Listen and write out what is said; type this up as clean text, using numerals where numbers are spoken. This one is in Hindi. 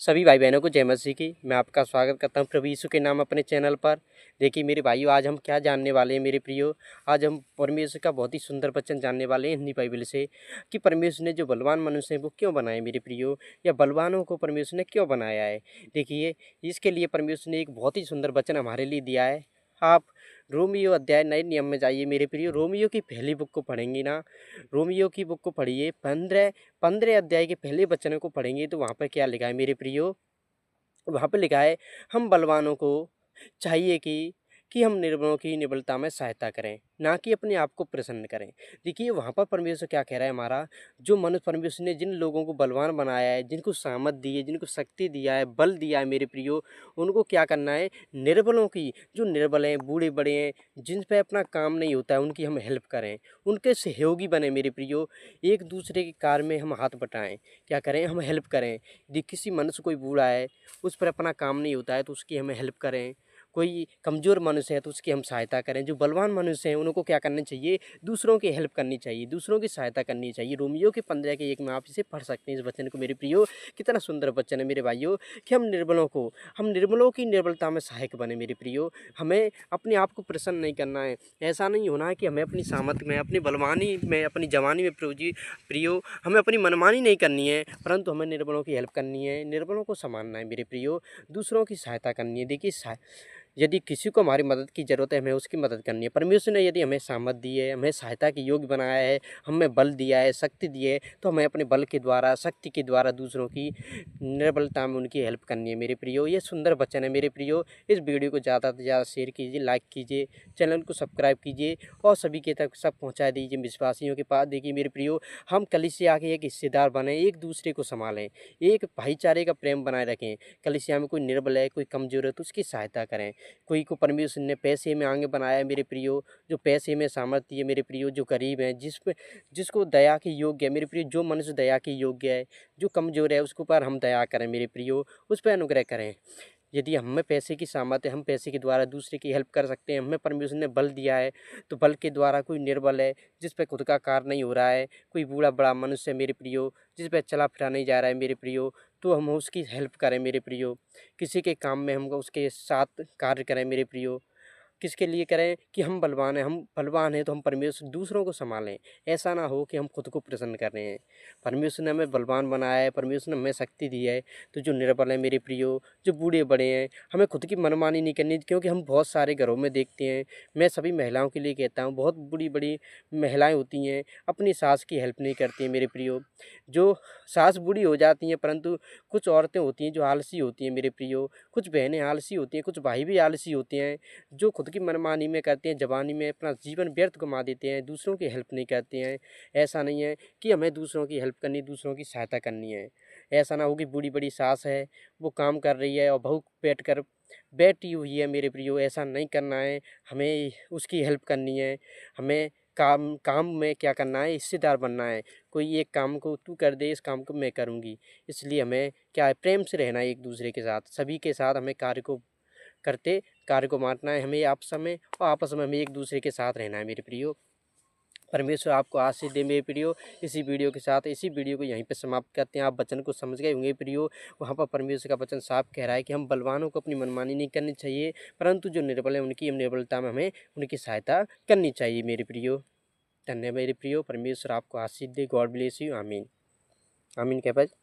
सभी भाई बहनों को जय मसीह की। मैं आपका स्वागत करता हूं प्रभु यीशु के नाम अपने चैनल पर। देखिए मेरे भाइयों, आज हम क्या जानने वाले हैं मेरे प्रियो। आज हम परमेश्वर का बहुत ही सुंदर वचन जानने वाले हैं हिंदी बाइबल से कि परमेश्वर ने जो बलवान मनुष्य हैं वो क्यों बनाए मेरे प्रियो, या बलवानों को परमेश्वर ने क्यों बनाया है। देखिए इसके लिए परमेश्वर ने एक बहुत ही सुंदर वचन हमारे लिए दिया है। आप रोमियो अध्याय नए नियम में जाइए मेरे प्रियो, रोमियो की पहली बुक को पढ़ेंगे ना, रोमियो की बुक को पढ़िए, 15 अध्याय के पहले वचनों को पढ़ेंगे तो वहाँ पर क्या लिखा है मेरे प्रियो। वहाँ पे लिखा है, हम बलवानों को चाहिए कि हम निर्बलों की निर्बलता में सहायता करें, ना कि अपने आप को प्रसन्न करें। देखिए वहाँ पर परमेश्वर क्या कह रहा है, हमारा जो मनुष्य, परमेश्वर ने जिन लोगों को बलवान बनाया है, जिनको सामर्थ दी है, जिनको शक्ति दिया है, बल दिया है मेरे प्रियो, उनको क्या करना है, निर्बलों की, जो निर्बल हैं, बूढ़े बड़े हैं, जिन पे अपना काम नहीं होता है, उनकी हम हेल्प करें, उनके सहयोगी बने मेरे प्रियो। एक दूसरे के कार्य में हम हाथ बटाएं, क्या करें, हम हेल्प करें। यदि किसी मनुष्य कोई बूढ़ा है, उस पर अपना काम नहीं होता है तो उसकी हमें हेल्प करें। कोई कमज़ोर मनुष्य है तो उसकी हम सहायता करें। जो बलवान मनुष्य हैं उनको क्या करना चाहिए, दूसरों की हेल्प करनी चाहिए, दूसरों की सहायता करनी चाहिए। रोमियो के 15 के 1 में आप इसे पढ़ सकते हैं इस वचन को मेरे प्रियो। कितना सुंदर वचन है मेरे भाइयों कि हम निर्बलों की निर्बलता में सहायक बने मेरे प्रियो। हमें अपने आप को प्रसन्न नहीं करना है। ऐसा नहीं होना है कि हमें अपनी सामर्थ्य में, अपनी बलवानी में, अपनी जवानी में प्रभु जी प्रियो हमें अपनी मनमानी नहीं करनी है, परंतु हमें निर्बलों की हेल्प करनी है, निर्बलों को संभालना है मेरे प्रियो, दूसरों की सहायता करनी है। देखिए यदि किसी को हमारी मदद की ज़रूरत है, हमें उसकी मदद करनी है। परमेश्वर ने यदि हमें सामर्थ दी है, हमें सहायता के योग्य बनाया है, हमें बल दिया है, शक्ति दी है, तो हमें अपने बल के द्वारा, शक्ति के द्वारा दूसरों की निर्बलता में उनकी हेल्प करनी है मेरे प्रियो। ये सुंदर वचन है मेरे प्रियो। इस वीडियो को ज़्यादा से ज़्यादा शेयर कीजिए, लाइक कीजिए, चैनल को सब्सक्राइब कीजिए और सभी के तक सब पहुँचा दीजिए विश्वासियों के पास। देखिए मेरे प्रियो, हम कलीसिया के एक हिस्सेदार बने, एक दूसरे को संभालें, एक भाईचारे का प्रेम बनाए रखें। कलीसिया में कोई निर्बल है, कोई कमज़ोर है तो उसकी सहायता करें। कोई को परमेश्वर ने पैसे में आगे बनाया है मेरे प्रियो, जो पैसे में सामर्थ्य है मेरे प्रियो, जो गरीब है, जिसको दया के योग्य है मेरे प्रियो, जो मनुष्य दया के योग्य है, जो कमज़ोर है उसके ऊपर हम दया करें मेरे प्रियो, उस पर अनुग्रह करें। यदि हमें पैसे की सामर्थ्य है, हम पैसे के द्वारा दूसरे की हेल्प कर सकते हैं। हमें परमेश्वर ने बल दिया है, तो बल के द्वारा कोई निर्बल है, जिस पे खुद का कार्य नहीं हो रहा है, कोई बूढ़ा बड़ा मनुष्य है मेरे प्रियो, जिस पे चला फिरा नहीं जा रहा है मेरे प्रियो, तो हम उसकी हेल्प करें मेरे प्रियो। किसी के काम में हम उसके साथ कार्य करें मेरे प्रियो। किसके लिए करें कि हम बलवान हैं तो हम परमेश्वर दूसरों को संभालें। ऐसा ना हो कि हम खुद को प्रसन्न कर रहे हैं। परमेश्वर ने हमें बलवान बनाया है, परमेश्वर ने हमें शक्ति दी है, तो जो निर्बल है मेरे प्रियो, जो बूढ़े बड़े हैं, हमें खुद की मनमानी नहीं करनी, क्योंकि हम बहुत सारे घरों में देखते हैं। मैं सभी महिलाओं के लिए कहता हूँ, बहुत बड़ी बड़ी महिलाएं होती हैं, अपनी सास की हेल्प नहीं करती हैं मेरे प्रियो। जो सास बूढ़ी हो जाती हैं, परंतु कुछ औरतें होती हैं जो आलसी होती हैं मेरे प्रियो, कुछ बहनें आलसी होती हैं, कुछ भाई भी आलसी होते हैं, जो खुद की मनमानी में करते हैं, जवानी में अपना जीवन व्यर्थ गंवा देते हैं, दूसरों की हेल्प नहीं करते हैं। ऐसा नहीं है कि हमें दूसरों की हेल्प करनी, दूसरों की सहायता करनी है। ऐसा ना हो कि बूढ़ी बड़ी सास है, वो काम कर रही है और बहू बैठी हुई है मेरे प्रियो, ऐसा नहीं करना है। हमें उसकी हेल्प करनी है। हमें काम काम में क्या करना है, हिस्सेदार बनना है। कोई एक काम को तू कर दे, इस काम को मैं करूँगी। इसलिए हमें क्या है, प्रेम से रहना है एक दूसरे के साथ, सभी के साथ हमें कार्य को बाँटना है। हमें आपस में और आपस में हमें एक दूसरे के साथ रहना है मेरे प्रियो। परमेश्वर आपको आशीष दे मेरे प्रियो। इसी वीडियो के साथ इसी वीडियो को यहीं पे समाप्त करते हैं। आप वचन को समझ गए होंगे प्रियो। वहाँ पर परमेश्वर का वचन साफ कह रहा है कि हम बलवानों को अपनी मनमानी नहीं करनी चाहिए, परंतु जो निर्बल है उनकी निर्बलता में हमें उनकी सहायता करनी चाहिए मेरे प्रियो। धन्यवाद मेरे प्रियो। परमेश्वर आपको आशीष दे। God bless you. आमीन। आमीन क्या भाई।